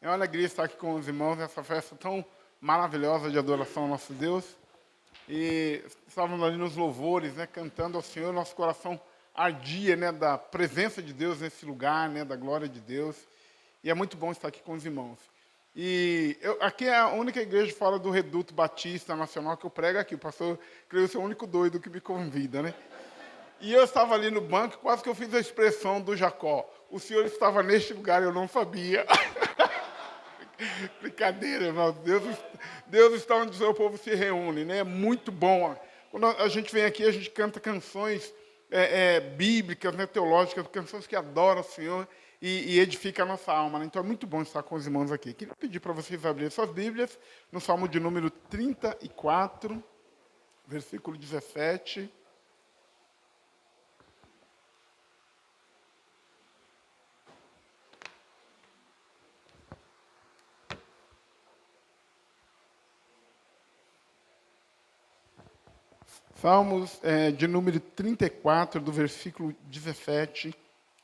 É uma alegria estar aqui com os irmãos nessa festa tão maravilhosa de adoração ao nosso Deus. E estávamos ali nos louvores, né, cantando ao Senhor, nosso coração ardia, né, da presença de Deus nesse lugar, né, da glória de Deus. E é muito bom estar aqui com os irmãos. Aqui é a única igreja fora do Reduto Batista Nacional que eu prego aqui. O pastor, creio ser o único doido que me convida, né? E eu estava ali no banco, quase que eu fiz a expressão do Jacó. O Senhor estava neste lugar, eu não sabia. Brincadeira, irmão. Deus está onde o seu povo se reúne, né? É muito bom. Quando a gente vem aqui, a gente canta canções bíblicas, né, teológicas, canções que adoram o Senhor e edificam a nossa alma, né? Então é muito bom estar com os irmãos aqui. Queria pedir para vocês abrirem suas Bíblias no Salmo de número 34, versículo 17. Salmos de número 34, do versículo 17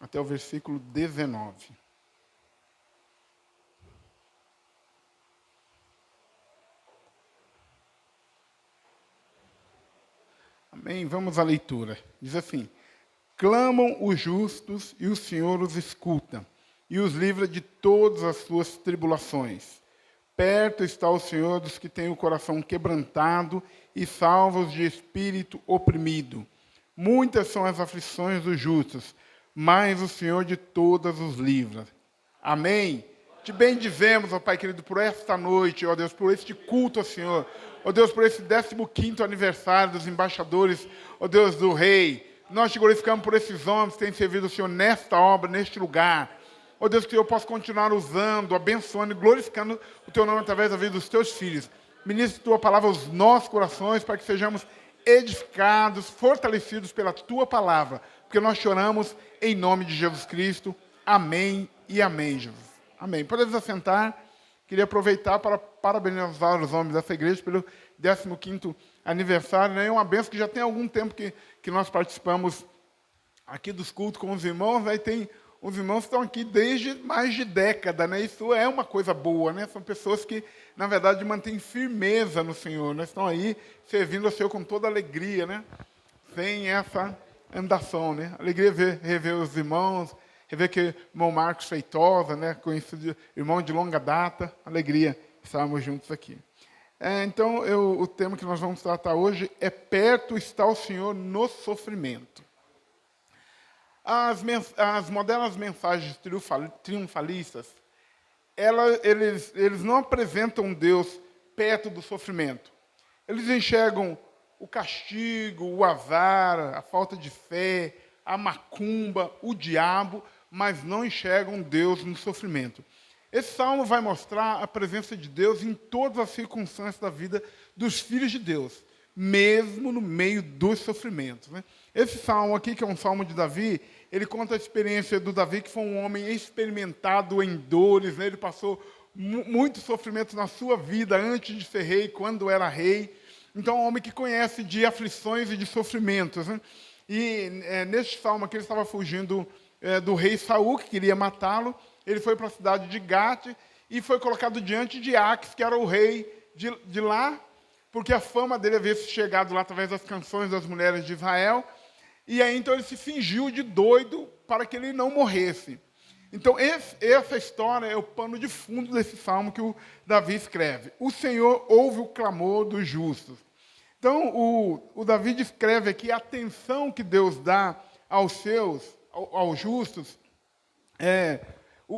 até o versículo 19. Amém? Vamos à leitura. Diz assim: clamam os justos e o Senhor os escuta e os livra de todas as suas tribulações. Perto está o Senhor dos que têm o coração quebrantado e salva os de espírito oprimido. Muitas são as aflições dos justos, mas o Senhor de todas os livra. Amém? Te bendizemos, ó Pai querido, por esta noite, ó Deus, por este culto, ó Senhor. Ó Deus, por esse 15º aniversário dos embaixadores, ó Deus, do Rei. Nós te glorificamos por esses homens que têm servido o Senhor nesta obra, neste lugar. Ó Deus, que eu possa continuar usando, abençoando e glorificando o Teu nome através da vida dos Teus filhos. Ministre Tua palavra aos nossos corações para que sejamos edificados, fortalecidos pela Tua palavra. Porque nós choramos em nome de Jesus Cristo. Amém e amém, Jesus. Amém. Podemos assentar. Queria aproveitar para parabenizar os homens dessa igreja pelo 15º aniversário. Né? É uma benção que já tem algum tempo que nós participamos aqui dos cultos com os irmãos. Aí tem os irmãos que estão aqui desde mais de década, né? Isso é uma coisa boa, né? São pessoas que, na verdade, mantêm firmeza no Senhor, né? Estão aí servindo ao Senhor com toda alegria, né? Sem essa andação, né? Alegria rever os irmãos, rever que o irmão Marcos Feitosa, né? Conhecido irmão de longa data. Alegria estarmos juntos aqui. Então, o tema que nós vamos tratar hoje é Perto está o Senhor no sofrimento. As modernas mensagens triunfalistas, eles não apresentam Deus perto do sofrimento. Eles enxergam o castigo, o azar, a falta de fé, a macumba, o diabo, mas não enxergam Deus no sofrimento. Esse salmo vai mostrar a presença de Deus em todas as circunstâncias da vida dos filhos de Deus, mesmo no meio dos sofrimentos, né? Esse salmo aqui, que é um salmo de Davi, ele conta a experiência do Davi, que foi um homem experimentado em dores, né? Ele passou muitos sofrimentos na sua vida antes de ser rei, quando era rei. Então, é um homem que conhece de aflições e de sofrimentos, né? E neste salmo aqui, ele estava fugindo do rei Saul, que queria matá-lo. Ele foi para a cidade de Gate e foi colocado diante de Aques, que era o rei de lá, porque a fama dele havia chegado lá através das canções das mulheres de Israel. E aí, então, ele se fingiu de doido para que ele não morresse. Então, essa história é o pano de fundo desse salmo que o Davi escreve. O Senhor ouve o clamor dos justos. Então, o Davi descreve aqui a atenção que Deus dá aos justos.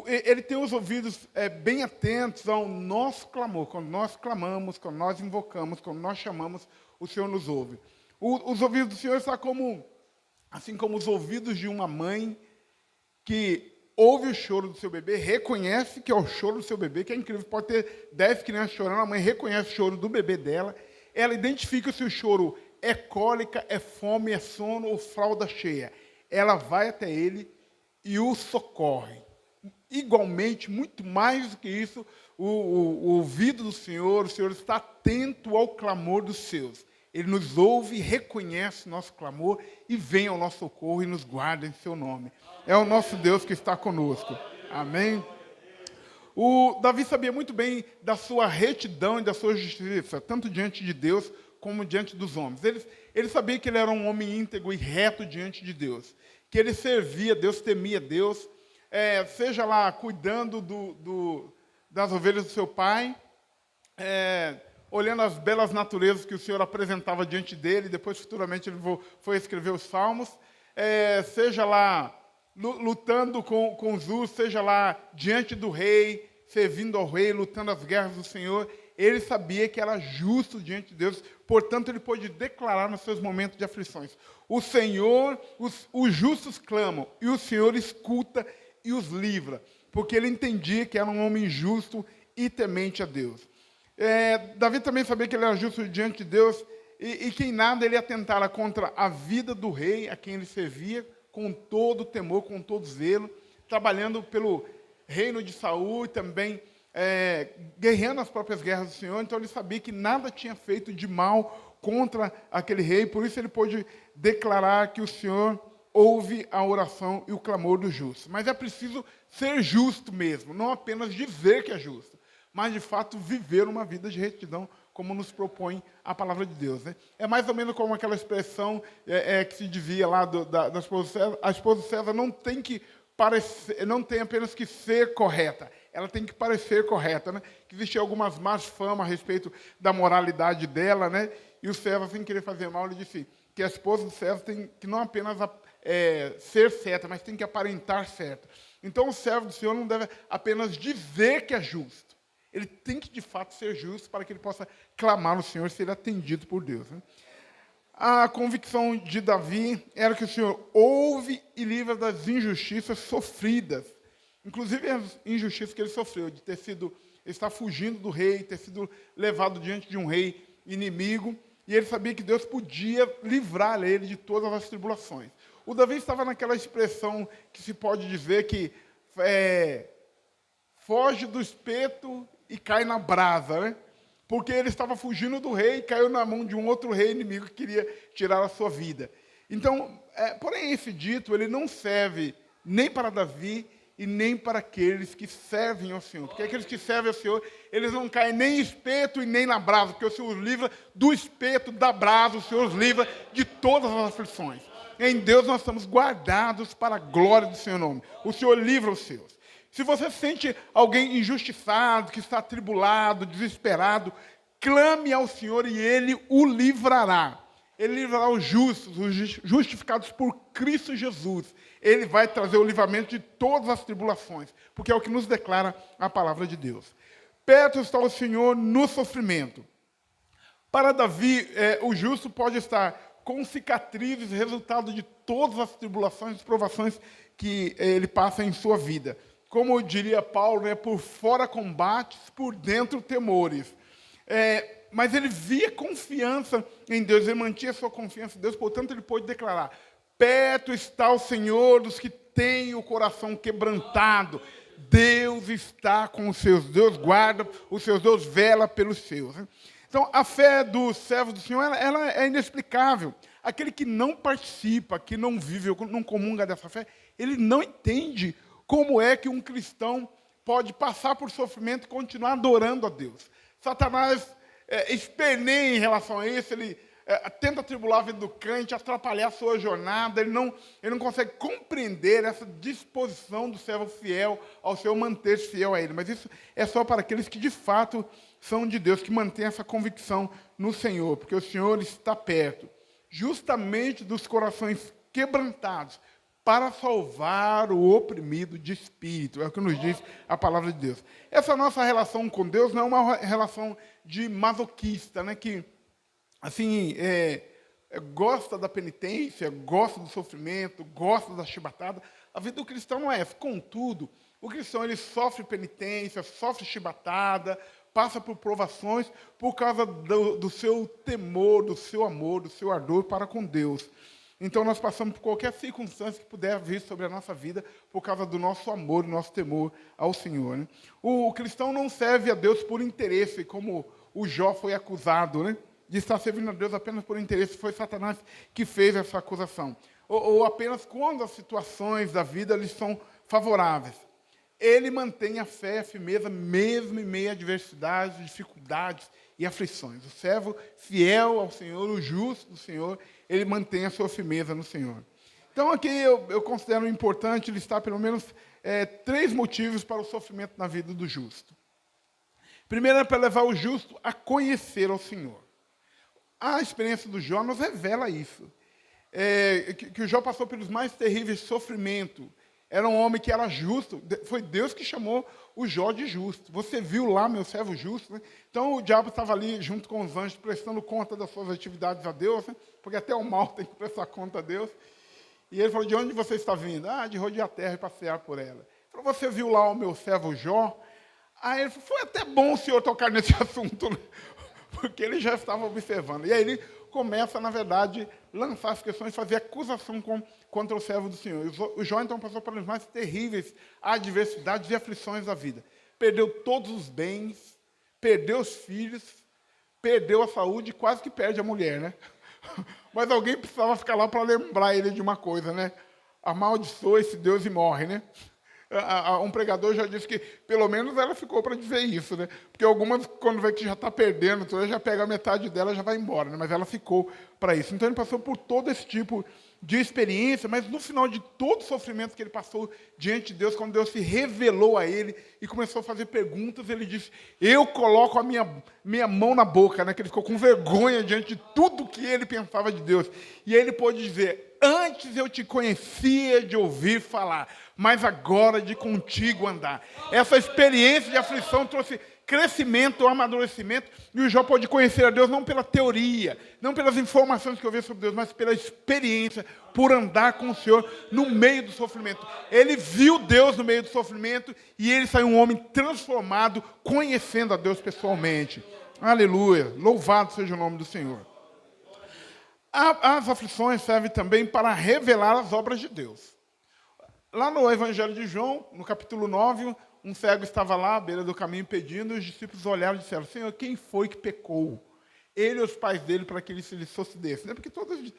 Ele tem os ouvidos bem atentos ao nosso clamor. Quando nós clamamos, quando nós invocamos, quando nós chamamos, o Senhor nos ouve. Os ouvidos do Senhor estão assim como os ouvidos de uma mãe que ouve o choro do seu bebê, reconhece que é o choro do seu bebê, que é incrível, pode ter 10 crianças chorando, a mãe reconhece o choro do bebê dela, ela identifica se o choro é cólica, é fome, é sono ou fralda cheia. Ela vai até ele e o socorre. Igualmente, muito mais do que isso, o ouvido do Senhor, o Senhor está atento ao clamor dos seus. Ele nos ouve, reconhece nosso clamor e vem ao nosso socorro e nos guarda em seu nome. É o nosso Deus que está conosco. Amém? O Davi sabia muito bem da sua retidão e da sua justiça, tanto diante de Deus como diante dos homens. Ele sabia que ele era um homem íntegro e reto diante de Deus, que ele servia Deus, temia Deus, seja lá cuidando das ovelhas do seu pai, olhando as belas naturezas que o Senhor apresentava diante dele, depois futuramente ele foi escrever os Salmos, seja lá lutando com os ursos, seja lá diante do rei, servindo ao rei, lutando as guerras do Senhor. Ele sabia que era justo diante de Deus, portanto ele pôde declarar nos seus momentos de aflições: o Senhor, os justos clamam, e o Senhor escuta e os livra, porque ele entendia que era um homem justo e temente a Deus. Davi também sabia que ele era justo diante de Deus, e que em nada ele atentara contra a vida do rei, a quem ele servia, com todo temor, com todo zelo, trabalhando pelo reino de Saul e também guerreando as próprias guerras do Senhor. Então ele sabia que nada tinha feito de mal contra aquele rei, por isso ele pôde declarar que o Senhor ouve a oração e o clamor do justo. Mas é preciso ser justo mesmo, não apenas dizer que é justo, mas de fato viver uma vida de retidão, como nos propõe a palavra de Deus, né? É mais ou menos como aquela expressão que se dizia lá da esposa de César: a esposa de César não tem que parecer, não tem apenas que ser correta, ela tem que parecer correta, né? Que existiam algumas más famas a respeito da moralidade dela, né? E o César, sem querer fazer mal, ele disse que a esposa de César tem que não apenas ser certa, mas tem que aparentar certa. Então o servo do Senhor não deve apenas dizer que é justo, ele tem que, de fato, ser justo para que ele possa clamar ao Senhor e ser atendido por Deus, né? A convicção de Davi era que o Senhor ouve e livra das injustiças sofridas, inclusive as injustiças que ele sofreu, de estar fugindo do rei, ter sido levado diante de um rei inimigo, e ele sabia que Deus podia livrar ele de todas as tribulações. O Davi estava naquela expressão que se pode dizer que foge do espeto e cai na brasa, né? Porque ele estava fugindo do rei e caiu na mão de um outro rei inimigo que queria tirar a sua vida. Então, porém, esse dito, ele não serve nem para Davi e nem para aqueles que servem ao Senhor. Porque aqueles que servem ao Senhor, eles não caem nem em espeto e nem na brasa, porque o Senhor os livra do espeto, da brasa, o Senhor os livra de todas as aflições. Em Deus nós estamos guardados para a glória do Seu nome. O Senhor livra os seus. Se você sente alguém injustiçado, que está atribulado, desesperado, clame ao Senhor e Ele o livrará. Ele livrará os justos, os justificados por Cristo Jesus. Ele vai trazer o livramento de todas as tribulações, porque é o que nos declara a palavra de Deus. Perto está o Senhor no sofrimento. Para Davi, o justo pode estar com cicatrizes, resultado de todas as tribulações e provações que ele passa em sua vida. Como diria Paulo, né, por fora combates, por dentro temores. Mas ele via confiança em Deus, ele mantinha sua confiança em Deus, portanto ele pôde declarar: perto está o Senhor dos que têm o coração quebrantado. Deus está com os seus, Deus guarda os seus, Deus vela pelos seus. Então, a fé dos servos do Senhor, ela é inexplicável. Aquele que não participa, que não vive, não comunga dessa fé, ele não entende como é que um cristão pode passar por sofrimento e continuar adorando a Deus. Satanás esperneia em relação a isso, ele tenta atribular a vida do crente, atrapalhar a sua jornada, ele não consegue compreender essa disposição do servo fiel ao Senhor, manter-se fiel a Ele. Mas isso é só para aqueles que, de fato, são de Deus, que mantêm essa convicção no Senhor, porque o Senhor está perto, justamente dos corações quebrantados, para salvar o oprimido de espírito. É o que nos diz a palavra de Deus. Essa nossa relação com Deus não é uma relação de masoquista, né, que assim, gosta da penitência, gosta do sofrimento, gosta da chibatada. A vida do cristão não é essa. Contudo, o cristão ele sofre penitência, sofre chibatada, passa por provações por causa do seu temor, do seu amor, do seu ardor para com Deus. Então, nós passamos por qualquer circunstância que puder vir sobre a nossa vida por causa do nosso amor, do nosso temor ao Senhor, né? O cristão não serve a Deus por interesse, como o Jó foi acusado, né, de estar servindo a Deus apenas por interesse. Foi Satanás que fez essa acusação. Ou apenas quando as situações da vida lhes são favoráveis. ele mantém a fé e a firmeza mesmo em meio a adversidades, dificuldades e aflições. O servo fiel ao Senhor, o justo do Senhor, ele mantém a sua firmeza no Senhor. Então, aqui eu considero importante listar pelo menos 3 motivos para o sofrimento na vida do justo. Primeiro é para levar o justo a conhecer ao Senhor. A experiência do Jó nos revela isso. Que o Jó passou pelos mais terríveis sofrimentos. Era um homem que era justo. Foi Deus que chamou o Jó de justo. Você viu lá, meu servo justo, né? Então, o diabo estava ali, junto com os anjos, prestando conta das suas atividades a Deus, né? Porque até o mal tem que prestar conta a Deus. E ele falou, de onde você está vindo? De rodear a terra e passear por ela. Ele falou, você viu lá o meu servo Jó? Aí ele falou, foi até bom o senhor tocar nesse assunto, né? Porque ele já estava observando. E aí ele começa, na verdade, lançar as questões, fazer acusação contra o servo do Senhor. O Jó, então, passou pelas mais terríveis adversidades e aflições da vida. Perdeu todos os bens, perdeu os filhos, perdeu a saúde e quase que perde a mulher, né? Mas alguém precisava ficar lá para lembrar ele de uma coisa, né? Amaldiçoa esse Deus e morre, né? Um pregador já disse que, pelo menos, ela ficou para dizer isso, né? Porque algumas, quando vê que já está perdendo, então já pega a metade dela e já vai embora, né? Mas ela ficou para isso. Então, ele passou por todo esse tipo de experiência, mas no final de todo o sofrimento que ele passou diante de Deus, quando Deus se revelou a ele e começou a fazer perguntas, ele disse, eu coloco a minha mão na boca, né? Que ele ficou com vergonha diante de tudo que ele pensava de Deus. E aí ele pôde dizer, antes eu te conhecia de ouvir falar, mas agora de contigo andar. Essa experiência de aflição trouxe crescimento, amadurecimento, e o Jó pôde conhecer a Deus não pela teoria, não pelas informações que eu vi sobre Deus, mas pela experiência, por andar com o Senhor no meio do sofrimento. Ele viu Deus no meio do sofrimento e ele saiu um homem transformado, conhecendo a Deus pessoalmente. Aleluia! Louvado seja o nome do Senhor. As aflições servem também para revelar as obras de Deus. Lá no Evangelho de João, no capítulo 9, um cego estava lá à beira do caminho pedindo, e os discípulos olharam e disseram, Senhor, quem foi que pecou? Ele e os pais dele, para que ele se lhe sucedesse. Porque todos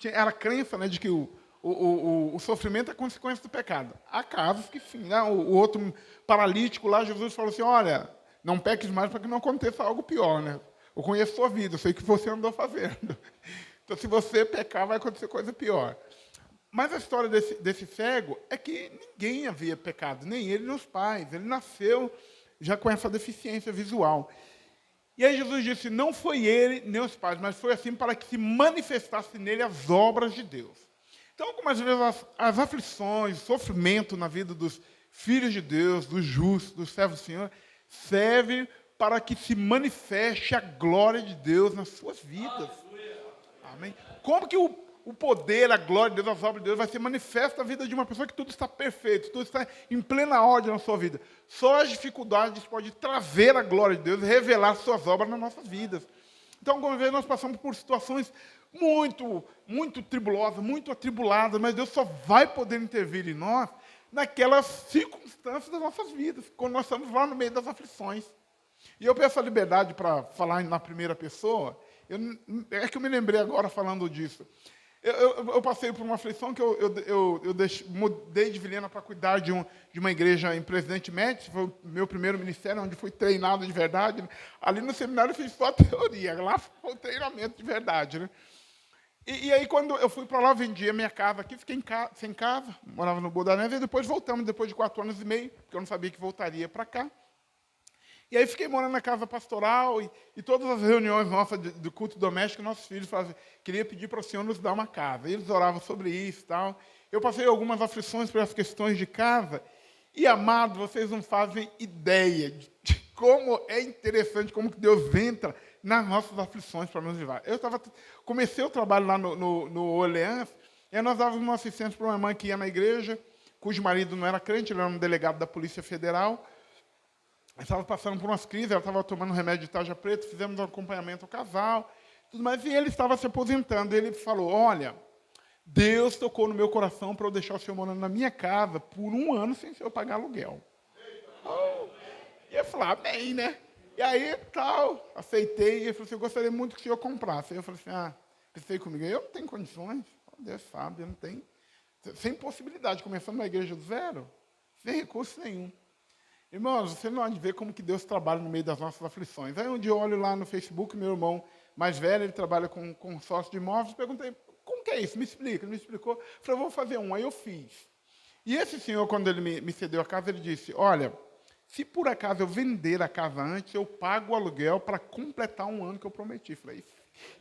era a crença, né, de que o sofrimento é consequência do pecado. Há casos que sim. Né? O outro paralítico lá, Jesus falou assim, olha, não peques mais para que não aconteça algo pior. Né? Eu conheço a sua vida, eu sei o que você andou fazendo. Então, se você pecar, vai acontecer coisa pior. Mas a história desse cego é que ninguém havia pecado, nem ele nem os pais. Ele nasceu já com essa deficiência visual. E aí Jesus disse, não foi ele nem os pais, mas foi assim para que se manifestasse nele as obras de Deus. Então, algumas vezes as aflições, o sofrimento na vida dos filhos de Deus, dos justos, dos servos do Senhor, serve para que se manifeste a glória de Deus nas suas vidas. Amém? Como que o poder, a glória de Deus, as obras de Deus vai ser manifesta na vida de uma pessoa que tudo está perfeito, tudo está em plena ordem na sua vida. Só as dificuldades podem trazer a glória de Deus e revelar suas obras nas nossas vidas. Então, algumas vezes nós passamos por situações muito tribulosas, muito atribuladas, mas Deus só vai poder intervir em nós naquelas circunstâncias das nossas vidas, quando nós estamos lá no meio das aflições. E eu peço a liberdade para falar na primeira pessoa. É que eu me lembrei agora falando disso. Eu passei por uma aflição que eu mudei de Vilhena para cuidar de uma igreja em Presidente Médici. Foi o meu primeiro ministério, onde fui treinado de verdade. Ali no seminário eu fiz só a teoria, lá foi o treinamento de verdade. Né? E aí, quando eu fui para lá, vendi a minha casa aqui, fiquei sem casa, morava no Bodanés, e depois voltamos, depois de 4 anos e meio, porque eu não sabia que voltaria para cá. E aí fiquei morando na casa pastoral e todas as reuniões nossas do culto doméstico, nossos filhos falavam, queria pedir para o Senhor nos dar uma casa. E eles oravam sobre isso e tal. Eu passei algumas aflições pelas questões de casa. E, amados, vocês não fazem ideia de como é interessante, como que Deus entra nas nossas aflições para nos levar. Comecei o trabalho lá no Orleans, e aí nós dávamos uma assistência para uma irmã que ia na igreja, cujo marido não era crente, ele era um delegado da Polícia Federal. Ela estava passando por umas crises, ela estava tomando remédio de tarja preta, fizemos um acompanhamento ao casal, tudo mais, e ele estava se aposentando. Ele falou, olha, Deus tocou no meu coração para eu deixar o senhor morando na minha casa por 1 ano sem o senhor pagar aluguel. E eu falei, amém, né? E aí, tal, aceitei, e ele falou assim, eu gostaria muito que o senhor comprasse. Aí eu falei assim, pensei comigo, eu não tenho condições, Deus sabe, eu não tenho, sem possibilidade, começando uma igreja do zero, sem recurso nenhum. Irmãos, você não há de ver como que Deus trabalha no meio das nossas aflições. Aí um dia eu olho lá no Facebook, meu irmão mais velho, ele trabalha com consórcio de imóveis, perguntei, como que é isso? Me explica. Ele me explicou. Eu falei, eu vou fazer um. Aí eu fiz. E esse senhor, quando ele me cedeu a casa, ele disse, olha, se por acaso eu vender a casa antes, eu pago o aluguel para completar um ano que eu prometi. Eu falei,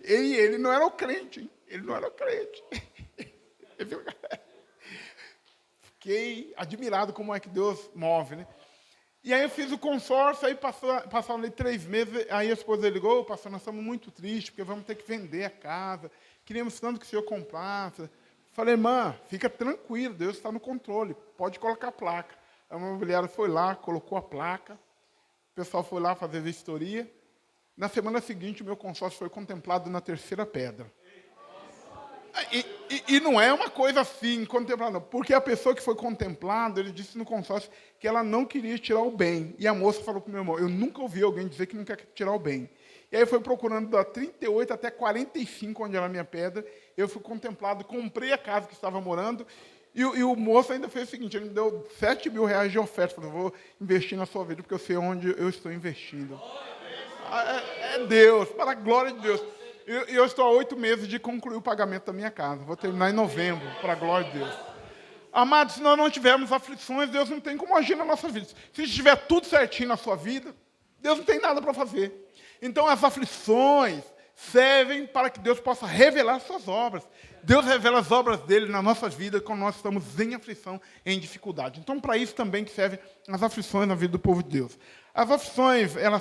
e ele não era o crente, hein? Ele não era o crente. Fiquei admirado como é que Deus move, né? E aí eu fiz o consórcio, aí passaram ali 3 meses, aí a esposa ligou, pastor, nós estamos muito tristes, porque vamos ter que vender a casa, queríamos tanto que o senhor comprasse. Falei, irmã, fica tranquilo, Deus está no controle, pode colocar a placa. A imobiliária foi lá, colocou a placa, o pessoal foi lá fazer vistoria. Na semana seguinte, o meu consórcio foi contemplado na 3ª pedra. E não é uma coisa assim, contemplada, não. Porque a pessoa que foi contemplada, ele disse no consórcio que ela não queria tirar o bem. E a moça falou para o meu irmão, eu nunca ouvi alguém dizer que não quer tirar o bem. E aí foi procurando da 38 até 45, onde era a minha pedra. Eu fui contemplado, comprei a casa que estava morando. E o moço ainda fez o seguinte, ele me deu R$7.000 de oferta. Falei, vou investir na sua vida, porque eu sei onde eu estou investindo. É Deus, para a glória de Deus. Eu estou há 8 meses de concluir o pagamento da minha casa. Vou terminar em novembro, para a glória de Deus. Amados, se nós não tivermos aflições, Deus não tem como agir na nossa vida. Se estiver tudo certinho na sua vida, Deus não tem nada para fazer. Então, as aflições servem para que Deus possa revelar suas obras. Deus revela as obras dele nas nossas vidas quando nós estamos em aflição, em dificuldade. Então, para isso também que servem as aflições na vida do povo de Deus. As aflições, ela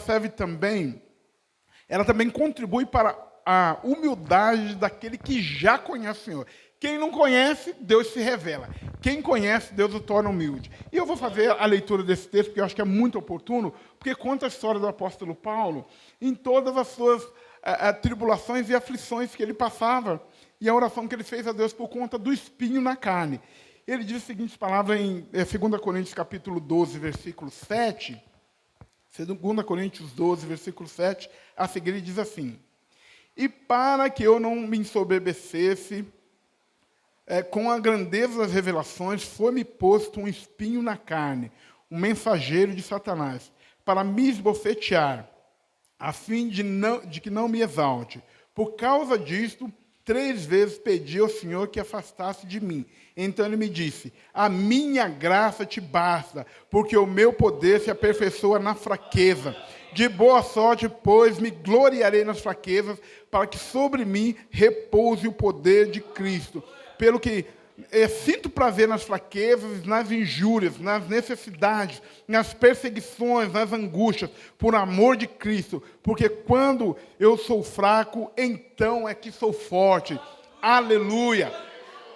também contribui para a humildade daquele que já conhece o Senhor. Quem não conhece, Deus se revela. Quem conhece, Deus o torna humilde. E eu vou fazer a leitura desse texto, porque eu acho que é muito oportuno, porque conta a história do apóstolo Paulo em todas as suas tribulações e aflições que ele passava, e a oração que ele fez a Deus por conta do espinho na carne. Ele diz a seguinte palavra em 2 Coríntios capítulo 12, versículo 7. 2 Coríntios 12, versículo 7, a seguir ele diz assim, e para que eu não me ensoberbecesse, com a grandeza das revelações, foi-me posto um espinho na carne, um mensageiro de Satanás, para me esbofetear, a fim de que não me exalte. Por causa disto, 3 vezes pedi ao Senhor que afastasse de mim. Então ele me disse, a minha graça te basta, porque o meu poder se aperfeiçoa na fraqueza. De boa sorte, pois, me gloriarei nas fraquezas, para que sobre mim repouse o poder de Cristo. Pelo que sinto prazer nas fraquezas, nas injúrias, nas necessidades, nas perseguições, nas angústias, por amor de Cristo. Porque quando eu sou fraco, então é que sou forte. Aleluia!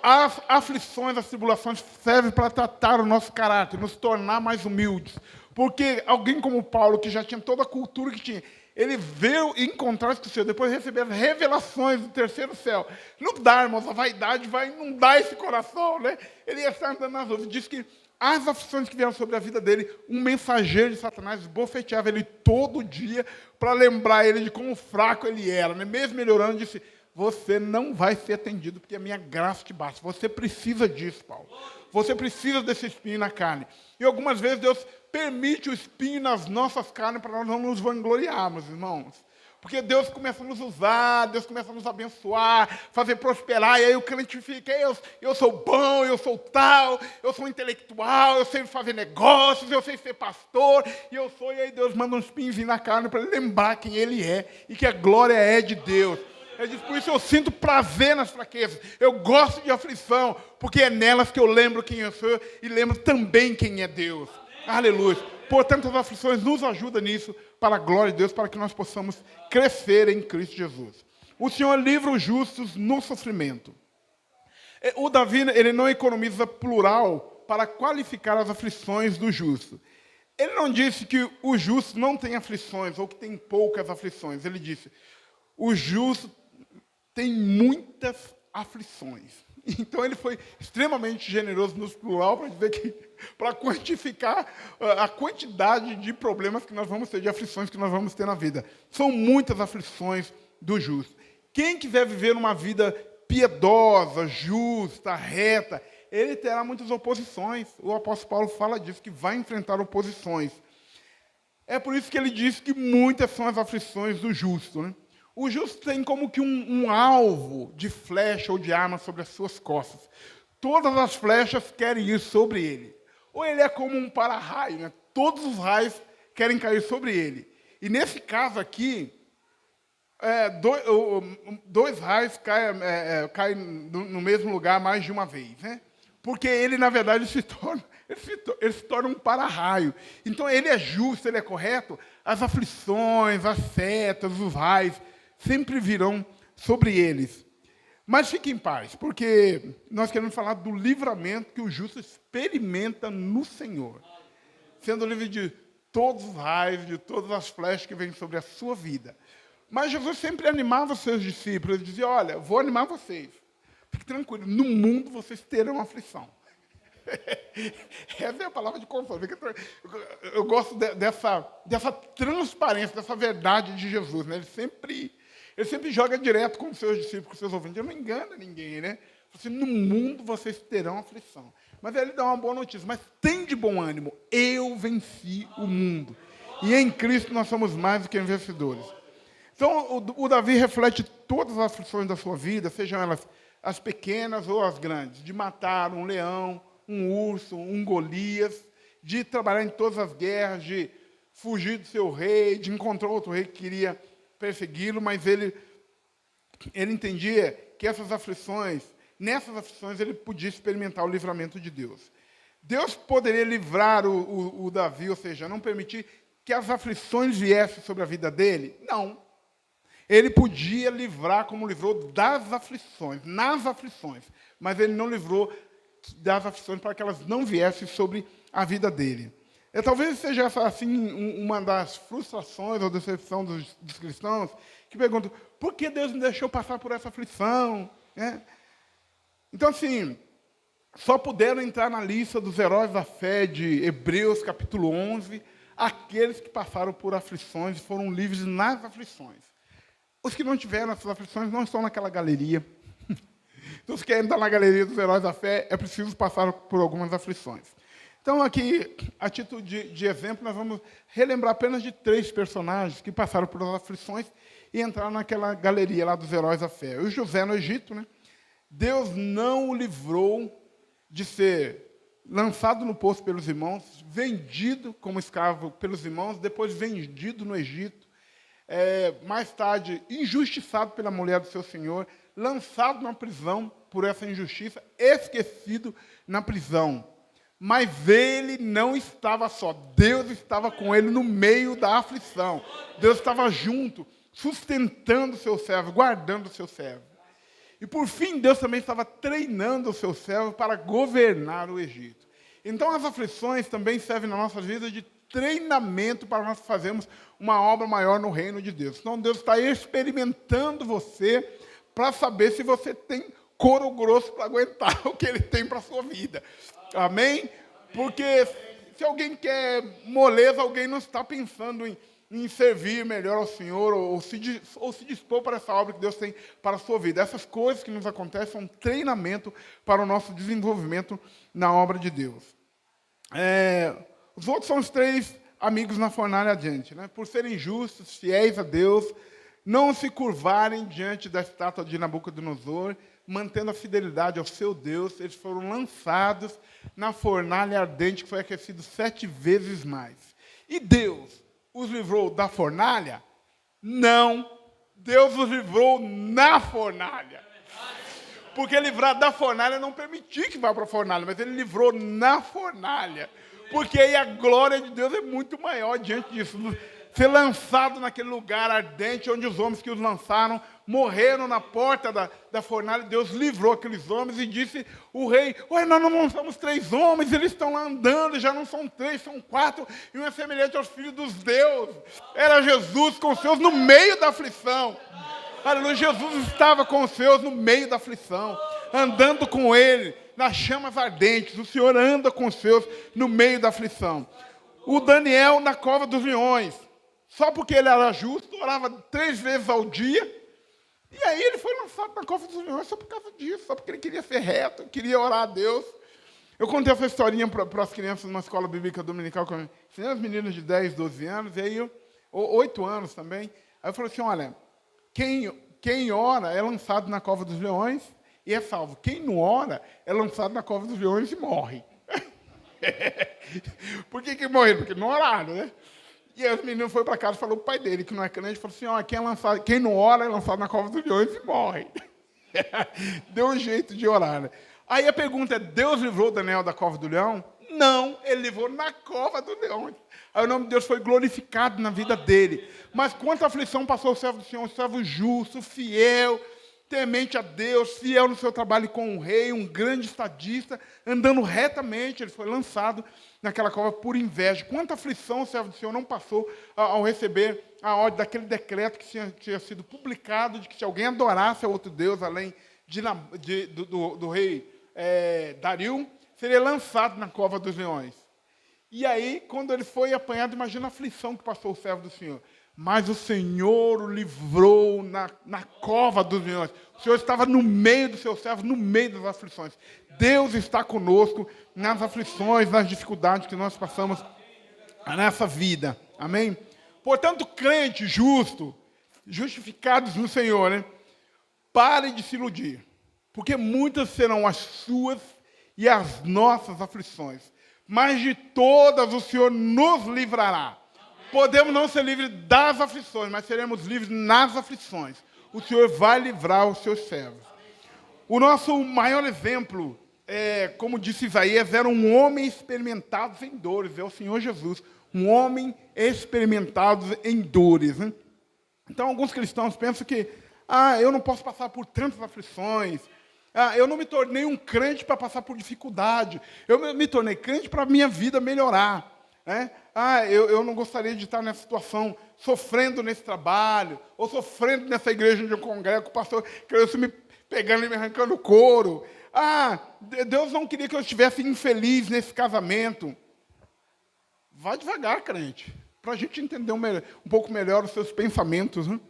As aflições, as tribulações servem para tratar o nosso caráter, nos tornar mais humildes. Porque alguém como Paulo, que já tinha toda a cultura que tinha, ele veio encontrar com o Senhor, depois de receber as revelações do 3º céu. Não dá, irmãos, a vaidade vai inundar esse coração, né? Ele ia estar andando nas nuvens. Diz que as aflições que vieram sobre a vida dele, um mensageiro de Satanás bofeteava ele todo dia para lembrar ele de como fraco ele era, né? Mesmo melhorando, disse, você não vai ser atendido, porque a minha graça te basta. Você precisa disso, Paulo. Você precisa desse espinho na carne. E algumas vezes Deus permite o espinho nas nossas carnes para nós não nos vangloriarmos, irmãos. Porque Deus começa a nos usar, Deus começa a nos abençoar, fazer prosperar, e aí o crente fica, eu sou bom, eu sou tal, eu sou intelectual, eu sei fazer negócios, eu sei ser pastor, e aí Deus manda um espinho na carne para ele lembrar quem ele é, e que a glória é de Deus. Ele diz, por isso eu sinto prazer nas fraquezas, eu gosto de aflição, porque é nelas que eu lembro quem eu sou, e lembro também quem é Deus. Aleluia. Portanto, as aflições nos ajudam nisso, para a glória de Deus, para que nós possamos crescer em Cristo Jesus. O Senhor livra os justos no sofrimento. O Davi, ele não economiza plural para qualificar as aflições do justo. Ele não disse que o justo não tem aflições, ou que tem poucas aflições. Ele disse, o justo tem muitas aflições. Então ele foi extremamente generoso no plural para dizer que, para quantificar a quantidade de problemas que nós vamos ter, de aflições que nós vamos ter na vida. São muitas aflições do justo. Quem quiser viver uma vida piedosa, justa, reta, ele terá muitas oposições. O apóstolo Paulo fala disso, que vai enfrentar oposições. É por isso que ele diz que muitas são as aflições do justo, né? O justo tem como que um alvo de flecha ou de arma sobre as suas costas. Todas as flechas querem ir sobre ele. Ou ele é como um para-raio, né? Todos os raios querem cair sobre ele. E nesse caso aqui, dois raios caem no mesmo lugar mais de uma vez, né? Porque ele, na verdade, ele se torna um para-raio. Então, ele é justo, ele é correto. As aflições, as setas, os raios, sempre virão sobre eles. Mas fique em paz, porque nós queremos falar do livramento que o justo experimenta no Senhor. Sendo livre de todos os raios, de todas as flechas que vêm sobre a sua vida. Mas Jesus sempre animava os seus discípulos. Ele dizia, olha, vou animar vocês. Fique tranquilo, no mundo vocês terão aflição. Essa é a palavra de consolo. Eu gosto dessa transparência, dessa verdade de Jesus, né? Ele sempre joga direto com os seus discípulos, com os seus ouvintes. Ele não engana ninguém, né? Assim, no mundo vocês terão aflição. Mas aí ele dá uma boa notícia. Mas tem de bom ânimo. Eu venci o mundo. E em Cristo nós somos mais do que vencedores. Então, o Davi reflete todas as aflições da sua vida, sejam elas as pequenas ou as grandes, de matar um leão, um urso, um Golias, de trabalhar em todas as guerras, de fugir do seu rei, de encontrar outro rei que queria persegui-lo, mas ele entendia que nessas aflições ele podia experimentar o livramento de Deus. Deus poderia livrar o Davi, ou seja, não permitir que as aflições viessem sobre a vida dele? Não. Ele podia livrar como livrou das aflições, nas aflições, mas ele não livrou das aflições para que elas não viessem sobre a vida dele. Talvez seja assim uma das frustrações ou decepção dos cristãos que perguntam, por que Deus me deixou passar por essa aflição? Então, assim, só puderam entrar na lista dos heróis da fé de Hebreus, capítulo 11, aqueles que passaram por aflições e foram livres nas aflições. Os que não tiveram essas aflições não estão naquela galeria. Então, se querem estar na galeria dos heróis da fé, é preciso passar por algumas aflições. Então, aqui, a título de exemplo, nós vamos relembrar apenas de 3 personagens que passaram por aflições e entraram naquela galeria lá dos heróis da fé. O José no Egito, né? Deus não o livrou de ser lançado no poço pelos irmãos, vendido como escravo pelos irmãos, depois vendido no Egito, mais tarde injustiçado pela mulher do seu senhor, lançado na prisão por essa injustiça, esquecido na prisão. Mas ele não estava só. Deus estava com ele no meio da aflição. Deus estava junto, sustentando o seu servo, guardando o seu servo. E, por fim, Deus também estava treinando o seu servo para governar o Egito. Então, as aflições também servem na nossa vida de treinamento para nós fazermos uma obra maior no reino de Deus. Então, Deus está experimentando você para saber se você tem couro grosso para aguentar o que Ele tem para a sua vida. Amém? Porque se alguém quer moleza, alguém não está pensando em servir melhor ao Senhor ou se dispor para essa obra que Deus tem para a sua vida. Essas coisas que nos acontecem são um treinamento para o nosso desenvolvimento na obra de Deus. Os outros são os 3 amigos na fornalha adiante, né? Por serem justos, fiéis a Deus, não se curvarem diante da estátua de Nabucodonosor, mantendo a fidelidade ao seu Deus, eles foram lançados na fornalha ardente, que foi aquecido 7 vezes mais. E Deus os livrou da fornalha? Não. Deus os livrou na fornalha. Porque livrar da fornalha não permitia que vá para a fornalha, mas ele livrou na fornalha. Porque aí a glória de Deus é muito maior diante disso. Ser lançado naquele lugar ardente, onde os homens que os lançaram morreram na porta da fornalha. Deus livrou aqueles homens e disse o rei, nós não somos 3 homens, eles estão lá andando, já não são 3, são 4, e um é semelhante aos filhos dos deuses. Era Jesus com os seus no meio da aflição. Aleluia, Jesus estava com os seus no meio da aflição, andando com ele nas chamas ardentes. O Senhor anda com os seus no meio da aflição. O Daniel na cova dos leões, só porque ele era justo, orava 3 vezes ao dia, e aí ele foi lançado na cova dos leões só por causa disso, só porque ele queria ser reto, queria orar a Deus. Eu contei essa historinha para as crianças numa escola bíblica dominical, com as meninas de 10, 12 anos, e aí 8 anos também. Aí eu falei assim, olha, quem ora é lançado na cova dos leões e é salvo. Quem não ora é lançado na cova dos leões e morre. Por que morreram? Porque não oraram, né? E aí os meninos foram para casa e falou para o pai dele, que não é crente, falou assim, ó, quem não ora é lançado na cova dos leões e morre. Deu um jeito de orar, né? Aí a pergunta é, Deus livrou Daniel da cova do leão? Não, ele livrou na cova do leão. Aí o nome de Deus foi glorificado na vida dele. Mas quanta aflição passou o servo do Senhor, o servo justo, fiel, temente a Deus, fiel no seu trabalho com o rei, um grande estadista, andando retamente, ele foi lançado naquela cova por inveja. Quanta aflição o servo do Senhor não passou ao receber a ordem daquele decreto que tinha sido publicado, de que se alguém adorasse a outro Deus, além do rei Dario, seria lançado na cova dos leões. E aí, quando ele foi apanhado, imagina a aflição que passou o servo do Senhor. Mas o Senhor o livrou na cova dos leões. O Senhor estava no meio do seu servo, no meio das aflições. Deus está conosco nas aflições, nas dificuldades que nós passamos nessa vida. Amém? Portanto, crente, justo, justificados no Senhor, né? Pare de se iludir. Porque muitas serão as suas e as nossas aflições. Mas de todas o Senhor nos livrará. Podemos não ser livres das aflições, mas seremos livres nas aflições. O Senhor vai livrar os seus servos. O nosso maior exemplo, como disse Isaías, era um homem experimentado em dores. É o Senhor Jesus, um homem experimentado em dores. Né? Então, alguns cristãos pensam que eu não posso passar por tantas aflições. Eu não me tornei um crente para passar por dificuldade. Eu me tornei crente para a minha vida melhorar. Né? Eu não gostaria de estar nessa situação, sofrendo nesse trabalho, ou sofrendo nessa igreja onde eu congrego, o pastor querendo me pegando e me arrancando o couro. Deus não queria que eu estivesse infeliz nesse casamento. Vai devagar, crente, para a gente entender um pouco melhor os seus pensamentos. Né?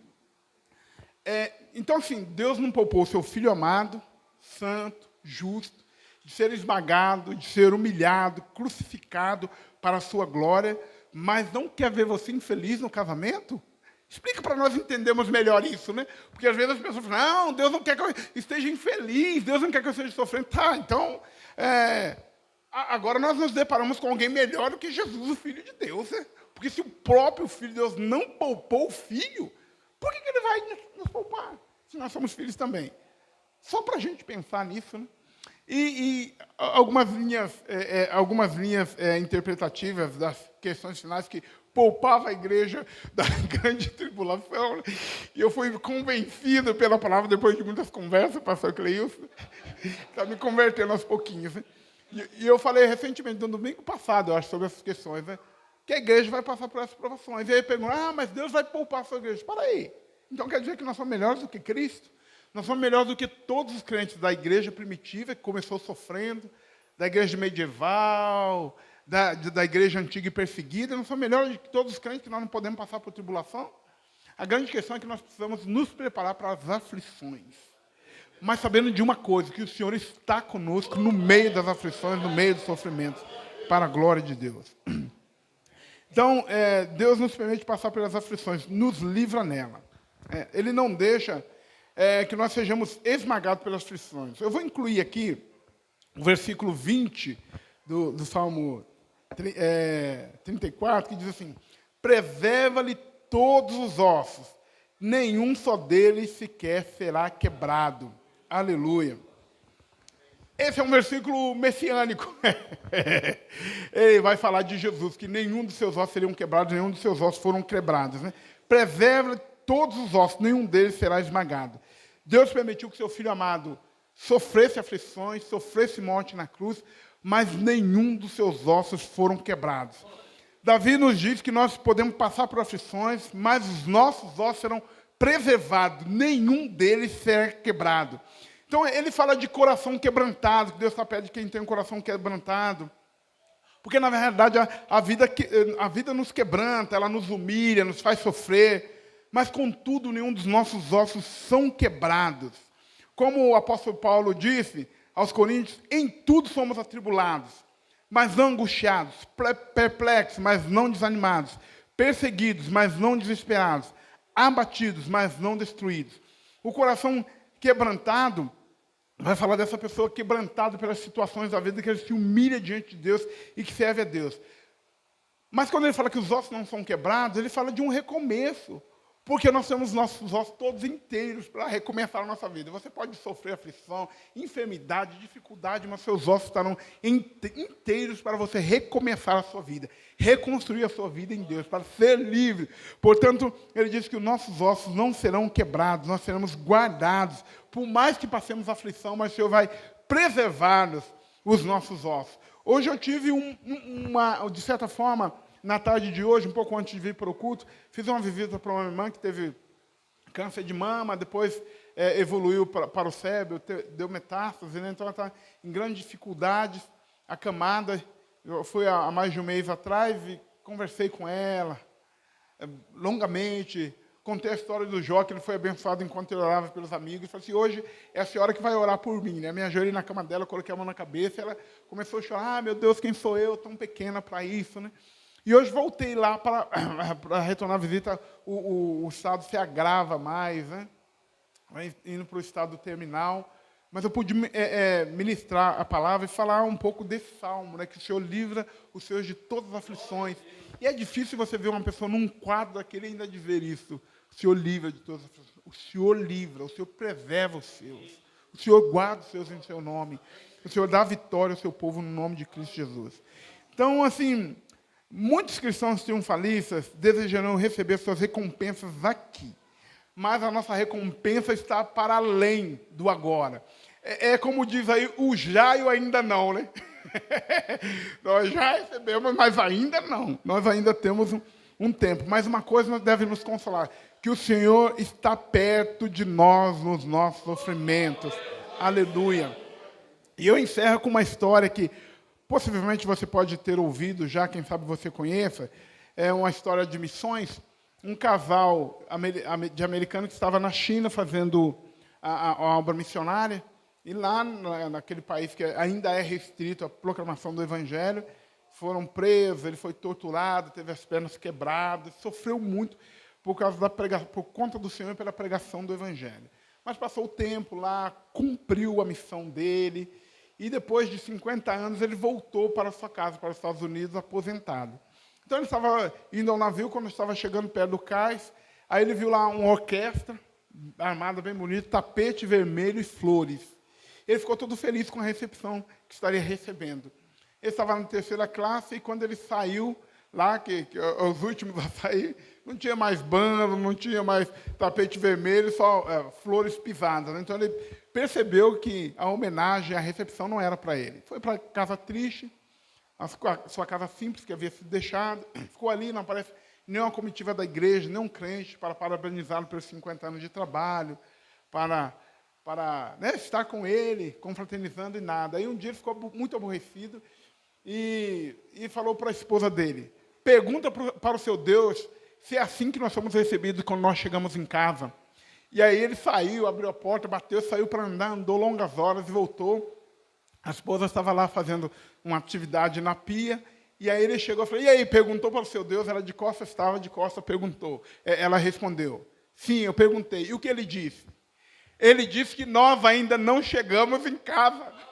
Então, assim, Deus não poupou o seu Filho amado, santo, justo, de ser esmagado, de ser humilhado, crucificado para a sua glória, mas não quer ver você infeliz no casamento? Explica para nós entendermos melhor isso, né? Porque às vezes as pessoas falam, não, Deus não quer que eu esteja infeliz, Deus não quer que eu esteja sofrendo. Tá, então, agora nós nos deparamos com alguém melhor do que Jesus, o Filho de Deus, né? Porque se o próprio Filho de Deus não poupou o Filho, por que ele vai nos poupar, se nós somos filhos também? Só para a gente pensar nisso, né? E algumas linhas interpretativas das questões finais que poupava a igreja da grande tribulação. Né? E eu fui convencido pela palavra, depois de muitas conversas, pastor Cleilson, está me convertendo aos pouquinhos. Né? E eu falei recentemente, no domingo passado, eu acho, sobre essas questões, né? Que a igreja vai passar por essas provações. E aí perguntam, mas Deus vai poupar a sua igreja. Para aí. Então quer dizer que nós somos melhores do que Cristo? Nós somos melhores do que todos os crentes da igreja primitiva, que começou sofrendo, da igreja medieval, da igreja antiga e perseguida. Nós somos melhores do que todos os crentes, que nós não podemos passar por tribulação. A grande questão é que nós precisamos nos preparar para as aflições. Mas sabendo de uma coisa, que o Senhor está conosco no meio das aflições, no meio dos sofrimentos, para a glória de Deus. Então, Deus nos permite passar pelas aflições, nos livra nela. Ele não deixa que nós sejamos esmagados pelas aflições. Eu vou incluir aqui o versículo 20 do Salmo 34, que diz assim, preserva-lhe todos os ossos, nenhum só deles sequer será quebrado. Aleluia. Esse é um versículo messiânico. Ele vai falar de Jesus, que nenhum dos seus ossos seriam quebrados, nenhum dos seus ossos foram quebrados. Né? Preserva todos os ossos, nenhum deles será esmagado. Deus permitiu que seu Filho amado sofresse aflições, sofresse morte na cruz, mas nenhum dos seus ossos foram quebrados. Davi nos diz que nós podemos passar por aflições, mas os nossos ossos serão preservados, nenhum deles será quebrado. Então, ele fala de coração quebrantado, que Deus está perto de quem tem um coração quebrantado. Porque, na verdade, a vida nos quebranta, ela nos humilha, nos faz sofrer, mas, contudo, nenhum dos nossos ossos são quebrados. Como o apóstolo Paulo disse, aos Coríntios, em tudo somos atribulados, mas não angustiados, perplexos, mas não desanimados, perseguidos, mas não desesperados, abatidos, mas não destruídos. O coração quebrantado vai falar dessa pessoa quebrantada pelas situações da vida, que ele se humilha diante de Deus e que serve a Deus. Mas quando ele fala que os ossos não são quebrados, ele fala de um recomeço. Porque nós temos nossos ossos todos inteiros para recomeçar a nossa vida. Você pode sofrer aflição, enfermidade, dificuldade, mas seus ossos estarão inteiros para você recomeçar a sua vida. Reconstruir a sua vida em Deus, para ser livre. Portanto, ele diz que os nossos ossos não serão quebrados, nós seremos guardados. Por mais que passemos aflição, mas o Senhor vai preservar-nos, os nossos ossos. Hoje eu tive de certa forma, na tarde de hoje, um pouco antes de vir para o culto, fiz uma visita para uma irmã que teve câncer de mama, depois evoluiu para o cérebro, deu metástase, né? Então ela está em grandes dificuldades, acamada. Eu fui há mais de um mês atrás e conversei com ela longamente, contei a história do Jó, que ele foi abençoado enquanto ele orava pelos amigos, e falei assim, hoje é a senhora que vai orar por mim, né? Me ajoelhei na cama dela, coloquei a mão na cabeça, ela começou a chorar, meu Deus, quem sou eu, tão pequena para isso, né? E hoje voltei lá para retornar a visita, o estado se agrava mais, né? Vai indo para o estado terminal, mas eu pude ministrar a palavra e falar um pouco desse salmo, né? Que o Senhor livra os seus de todas as aflições. E é difícil você ver uma pessoa num quadro daquele ainda dizer isso. O Senhor livra de todas as aflições. O Senhor livra, o Senhor preserva os seus. O Senhor guarda os seus em seu nome. O Senhor dá vitória ao seu povo no nome de Cristo Jesus. Então, assim, muitos cristãos triunfalistas desejarão receber suas recompensas aqui. Mas a nossa recompensa está para além do agora. É como diz aí, o já e o ainda não, né? Nós já recebemos, mas ainda não. Nós ainda temos um tempo. Mas uma coisa deve nos consolar, que o Senhor está perto de nós nos nossos sofrimentos. Aleluia. E eu encerro com uma história que possivelmente você pode ter ouvido já, quem sabe você conheça. É uma história de missões. Um casal de americano que estava na China fazendo a obra missionária, e lá naquele país que ainda é restrito à proclamação do Evangelho, foram presos, ele foi torturado, teve as pernas quebradas, sofreu muito por conta do Senhor e pela pregação do Evangelho. Mas passou o tempo lá, cumpriu a missão dele, e depois de 50 anos ele voltou para a sua casa, para os Estados Unidos, aposentado. Então ele estava indo ao navio, quando estava chegando perto do cais, aí ele viu lá uma orquestra, armada bem bonita, tapete vermelho e flores. Ele ficou todo feliz com a recepção que estaria recebendo. Ele estava na terceira classe, e quando ele saiu lá, que os últimos a sair, não tinha mais banda, não tinha mais tapete vermelho, só flores pisadas, né? Então ele percebeu que a homenagem, a recepção não era para ele. Foi para casa triste, a sua casa simples, que havia sido deixada, ficou ali, não aparece nenhuma comitiva da igreja, nenhum crente para parabenizá-lo pelos 50 anos de trabalho, para estar com ele, confraternizando e nada. Aí um dia ele ficou muito aborrecido e falou para a esposa dele, pergunta para o seu Deus se é assim que nós somos recebidos quando nós chegamos em casa. E aí ele saiu, abriu a porta, bateu, saiu para andar, andou longas horas e voltou. A esposa estava lá fazendo uma atividade na pia, e aí ele chegou e falou, e aí, perguntou para o seu Deus, ela de costas estava, de costas perguntou. Ela respondeu, sim, eu perguntei. E o que ele disse? Ele disse que nós ainda não chegamos em casa.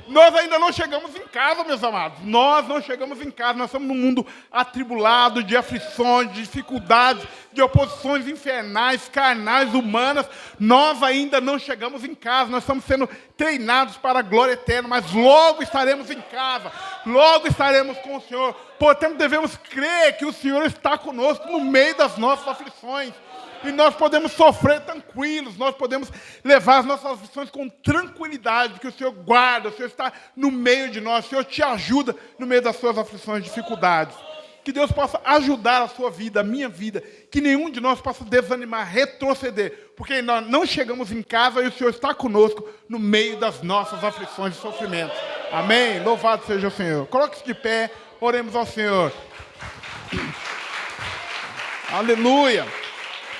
Nós ainda não chegamos em casa, meus amados. Nós não chegamos em casa. Nós estamos num mundo atribulado de aflições, de dificuldades, de oposições infernais, carnais, humanas. Nós ainda não chegamos em casa. Nós estamos sendo treinados para a glória eterna, mas logo estaremos em casa. Logo estaremos com o Senhor. Portanto, devemos crer que o Senhor está conosco no meio das nossas aflições. E nós podemos sofrer tranquilos, nós podemos levar as nossas aflições com tranquilidade, porque o Senhor guarda, o Senhor está no meio de nós, o Senhor te ajuda no meio das suas aflições e dificuldades. Que Deus possa ajudar a sua vida, a minha vida, que nenhum de nós possa desanimar, retroceder, porque nós não chegamos em casa e o Senhor está conosco no meio das nossas aflições e sofrimentos. Amém? Louvado seja o Senhor. Coloque-se de pé, oremos ao Senhor. Aleluia.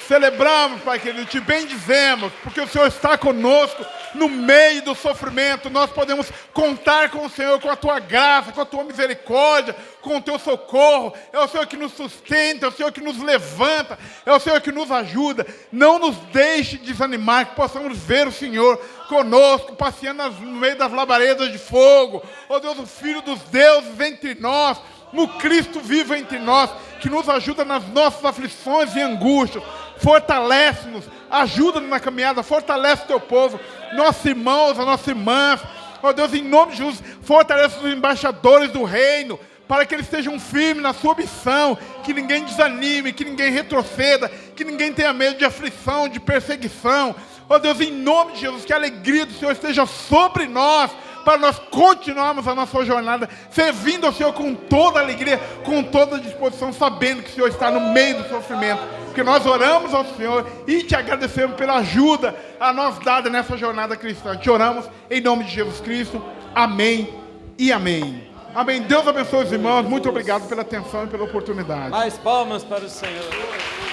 Celebramos, Pai querido, te bendizemos, porque o Senhor está conosco no meio do sofrimento, nós podemos contar com o Senhor, com a tua graça, com a tua misericórdia, com o teu socorro. É o Senhor que nos sustenta, é o Senhor que nos levanta, é o Senhor que nos ajuda. Não nos deixe desanimar, que possamos ver o Senhor conosco, passeando no meio das labaredas de fogo. Ó Deus, o Filho dos deuses entre nós, no Cristo vivo entre nós, que nos ajuda nas nossas aflições e angústias. Fortalece-nos, ajuda-nos na caminhada, fortalece o teu povo, nossos irmãos, as nossas irmãs. Ó Deus, em nome de Jesus, fortalece os embaixadores do reino, para que eles estejam firmes na sua missão, que ninguém desanime, que ninguém retroceda, que ninguém tenha medo de aflição, de perseguição. Ó Deus, em nome de Jesus, que a alegria do Senhor esteja sobre nós, para nós continuarmos a nossa jornada, servindo ao Senhor com toda alegria, com toda disposição, sabendo que o Senhor está no meio do sofrimento. Porque nós oramos ao Senhor e te agradecemos pela ajuda a nós dada nessa jornada cristã. Te oramos em nome de Jesus Cristo. Amém e amém. Amém. Deus abençoe os irmãos. Muito obrigado pela atenção e pela oportunidade. Mais palmas para o Senhor.